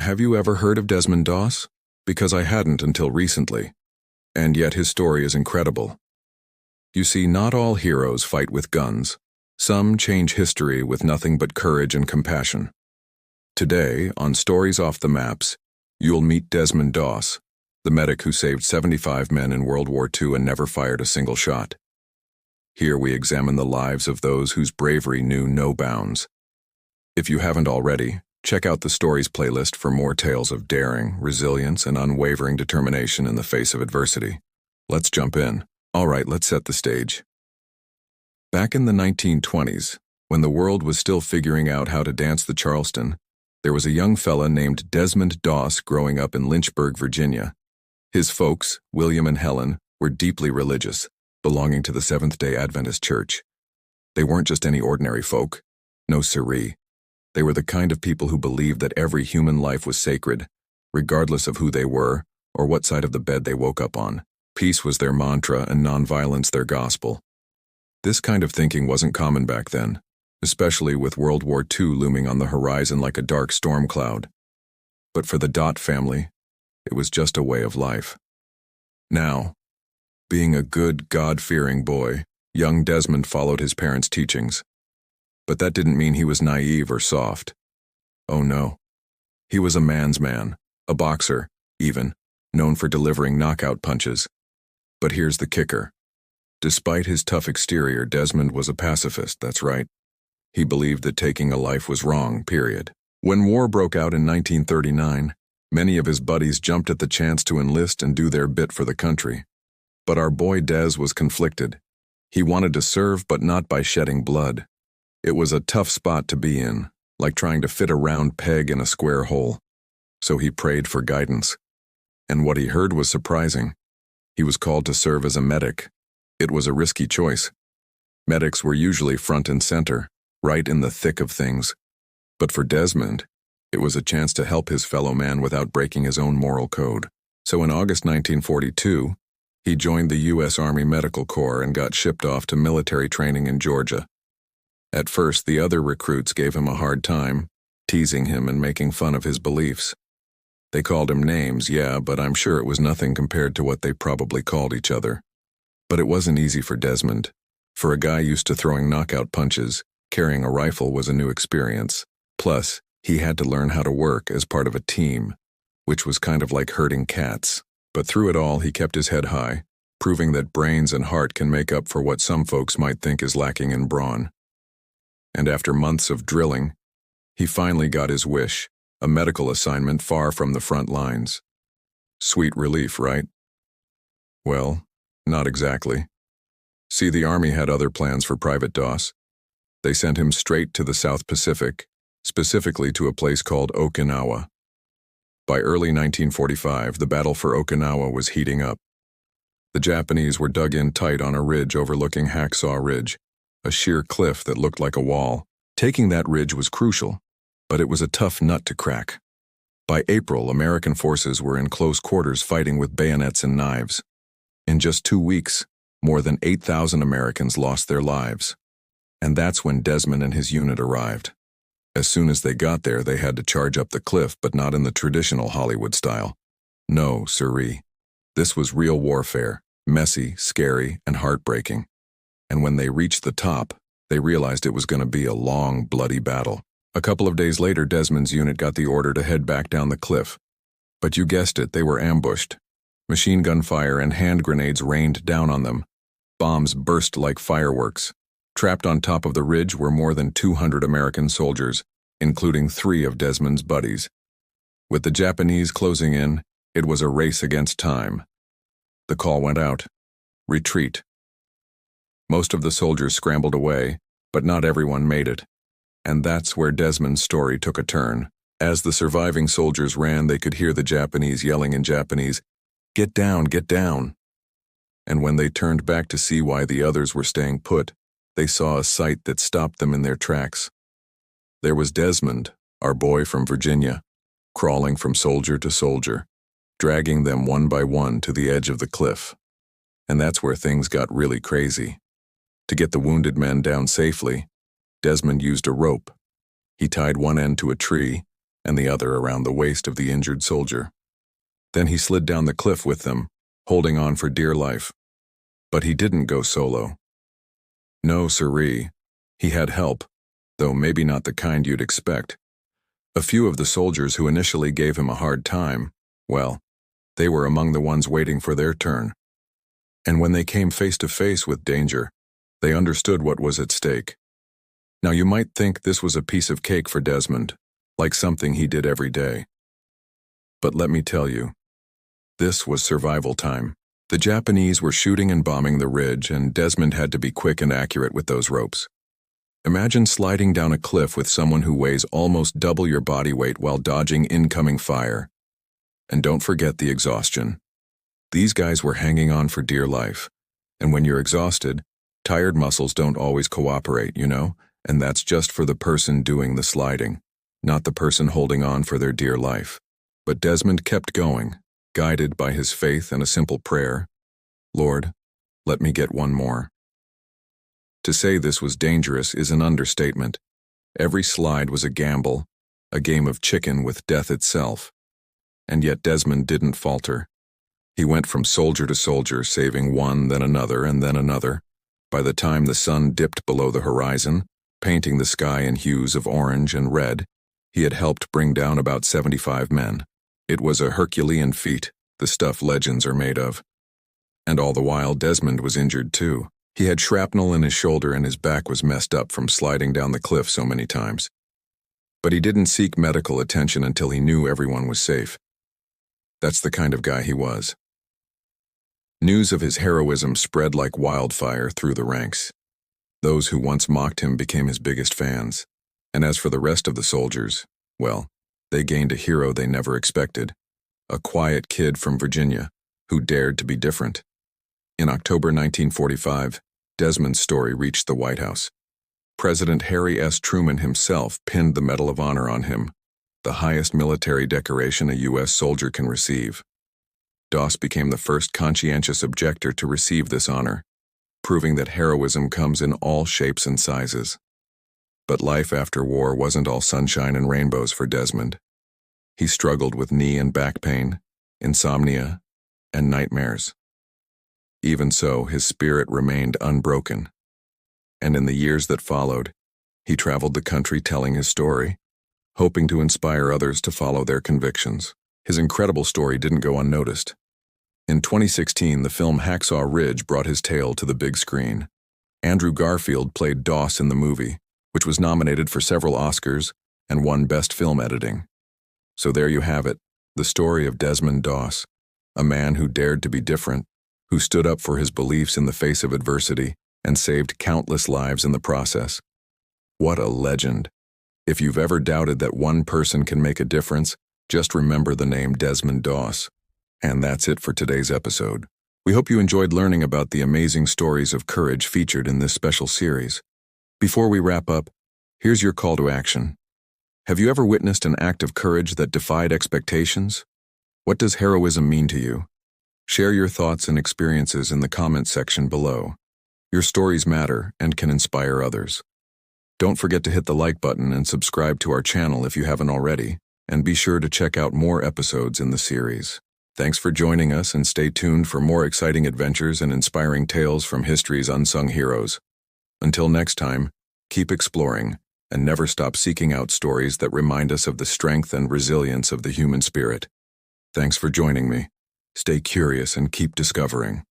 have you ever heard of Desmond Doss? Because I hadn't until recently. And yet his story is incredible. You see, not all heroes fight with guns. Some change history with nothing but courage and compassion. Today, on Stories Off the Maps, you'll meet Desmond Doss, the medic who saved 75 men in World War II and never fired a single shot. Here we examine the lives of those whose bravery knew no bounds. If you haven't already, check out the Stories playlist for more tales of daring, resilience, and unwavering determination in the face of adversity. Let's jump in. All right, let's set the stage. Back in the 1920s, when the world was still figuring out how to dance the Charleston, there was a young fella named Desmond Doss growing up in Lynchburg, Virginia. His folks, William and Helen, were deeply religious, belonging to the Seventh-day Adventist Church. They weren't just any ordinary folk. No siree. They were the kind of people who believed that every human life was sacred, regardless of who they were or what side of the bed they woke up on. Peace was their mantra and nonviolence their gospel. This kind of thinking wasn't common back then, especially with World War II looming on the horizon like a dark storm cloud. But for the Dot family, it was just a way of life. Now, being a good, God-fearing boy, young Desmond followed his parents' teachings. But that didn't mean he was naive or soft. Oh no. He was a man's man, a boxer, even, known for delivering knockout punches. But here's the kicker. Despite his tough exterior, Desmond was a pacifist, that's right. He believed that taking a life was wrong, period. When war broke out in 1939, many of his buddies jumped at the chance to enlist and do their bit for the country. But our boy Des was conflicted. He wanted to serve, but not by shedding blood. It was a tough spot to be in, like trying to fit a round peg in a square hole. So he prayed for guidance. And what he heard was surprising. He was called to serve as a medic. It was a risky choice. Medics were usually front and center, right in the thick of things. But for Desmond, it was a chance to help his fellow man without breaking his own moral code. So in August 1942, he joined the U.S. Army Medical Corps and got shipped off to military training in Georgia. At first, the other recruits gave him a hard time, teasing him and making fun of his beliefs. They called him names, yeah, but I'm sure it was nothing compared to what they probably called each other. But it wasn't easy for Desmond. For a guy used to throwing knockout punches, carrying a rifle was a new experience. Plus, he had to learn how to work as part of a team, which was kind of like herding cats. But through it all, he kept his head high, proving that brains and heart can make up for what some folks might think is lacking in brawn. And after months of drilling, he finally got his wish, a medical assignment far from the front lines. Sweet relief, right? Well, not exactly. See, the Army had other plans for Private Doss. They sent him straight to the South Pacific, specifically to a place called Okinawa. By early 1945, the battle for Okinawa was heating up. The Japanese were dug in tight on a ridge overlooking Hacksaw Ridge, a sheer cliff that looked like a wall. Taking that ridge was crucial, but it was a tough nut to crack. By April, American forces were in close quarters fighting with bayonets and knives. In just 2 weeks, more than 8,000 Americans lost their lives. And that's when Desmond and his unit arrived. As soon as they got there, they had to charge up the cliff, but not in the traditional Hollywood style. No, siree. This was real warfare, messy, scary, and heartbreaking. And when they reached the top, they realized it was going to be a long, bloody battle. A couple of days later, Desmond's unit got the order to head back down the cliff. But you guessed it, they were ambushed. Machine gun fire and hand grenades rained down on them. Bombs burst like fireworks. Trapped on top of the ridge were more than 200 American soldiers, including 3 of Desmond's buddies. With the Japanese closing in, it was a race against time. The call went out. Retreat. Most of the soldiers scrambled away, but not everyone made it. And that's where Desmond's story took a turn. As the surviving soldiers ran, they could hear the Japanese yelling in Japanese, "Get down, get down." And when they turned back to see why the others were staying put, they saw a sight that stopped them in their tracks. There was Desmond, our boy from Virginia, crawling from soldier to soldier, dragging them one by one to the edge of the cliff. And that's where things got really crazy. To get the wounded men down safely, Desmond used a rope. He tied one end to a tree and the other around the waist of the injured soldier. Then he slid down the cliff with them, holding on for dear life. But he didn't go solo. No, sirree. He had help, though maybe not the kind you'd expect. A few of the soldiers who initially gave him a hard time, well, they were among the ones waiting for their turn. And when they came face to face with danger, they understood what was at stake. Now you might think this was a piece of cake for Desmond, like something he did every day. But let me tell you, this was survival time. The Japanese were shooting and bombing the ridge, and Desmond had to be quick and accurate with those ropes. Imagine sliding down a cliff with someone who weighs almost double your body weight while dodging incoming fire. And don't forget the exhaustion. These guys were hanging on for dear life. And when you're exhausted, tired muscles don't always cooperate, you know? And that's just for the person doing the sliding, not the person holding on for their dear life. But Desmond kept going, guided by his faith and a simple prayer. Lord, let me get one more. To say this was dangerous is an understatement. Every slide was a gamble, a game of chicken with death itself. And yet Desmond didn't falter. He went from soldier to soldier, saving one, then another, and then another. By the time the sun dipped below the horizon, painting the sky in hues of orange and red, he had helped bring down about 75 men. It was a Herculean feat, the stuff legends are made of. And all the while Desmond was injured too. He had shrapnel in his shoulder and his back was messed up from sliding down the cliff so many times. But he didn't seek medical attention until he knew everyone was safe. That's the kind of guy he was. News of his heroism spread like wildfire through the ranks. Those who once mocked him became his biggest fans. And as for the rest of the soldiers, well, they gained a hero they never expected. A quiet kid from Virginia who dared to be different. In October 1945, Desmond's story reached the White House. President Harry S. Truman himself pinned the Medal of Honor on him, the highest military decoration a U.S. soldier can receive. Doss became the first conscientious objector to receive this honor, proving that heroism comes in all shapes and sizes. But life after war wasn't all sunshine and rainbows for Desmond. He struggled with knee and back pain, insomnia, and nightmares. Even so, his spirit remained unbroken. And in the years that followed, he traveled the country telling his story, hoping to inspire others to follow their convictions. His incredible story didn't go unnoticed. In 2016, the film Hacksaw Ridge brought his tale to the big screen. Andrew Garfield played Doss in the movie, which was nominated for several Oscars and won Best Film Editing. So there you have it, the story of Desmond Doss, a man who dared to be different, who stood up for his beliefs in the face of adversity and saved countless lives in the process. What a legend. If you've ever doubted that one person can make a difference, just remember the name Desmond Doss. And that's it for today's episode. We hope you enjoyed learning about the amazing stories of courage featured in this special series. Before we wrap up, here's your call to action. Have you ever witnessed an act of courage that defied expectations? What does heroism mean to you? Share your thoughts and experiences in the comments section below. Your stories matter and can inspire others. Don't forget to hit the like button and subscribe to our channel if you haven't already, and be sure to check out more episodes in the series. Thanks for joining us, and stay tuned for more exciting adventures and inspiring tales from history's unsung heroes. Until next time, keep exploring and never stop seeking out stories that remind us of the strength and resilience of the human spirit. Thanks for joining me. Stay curious and keep discovering.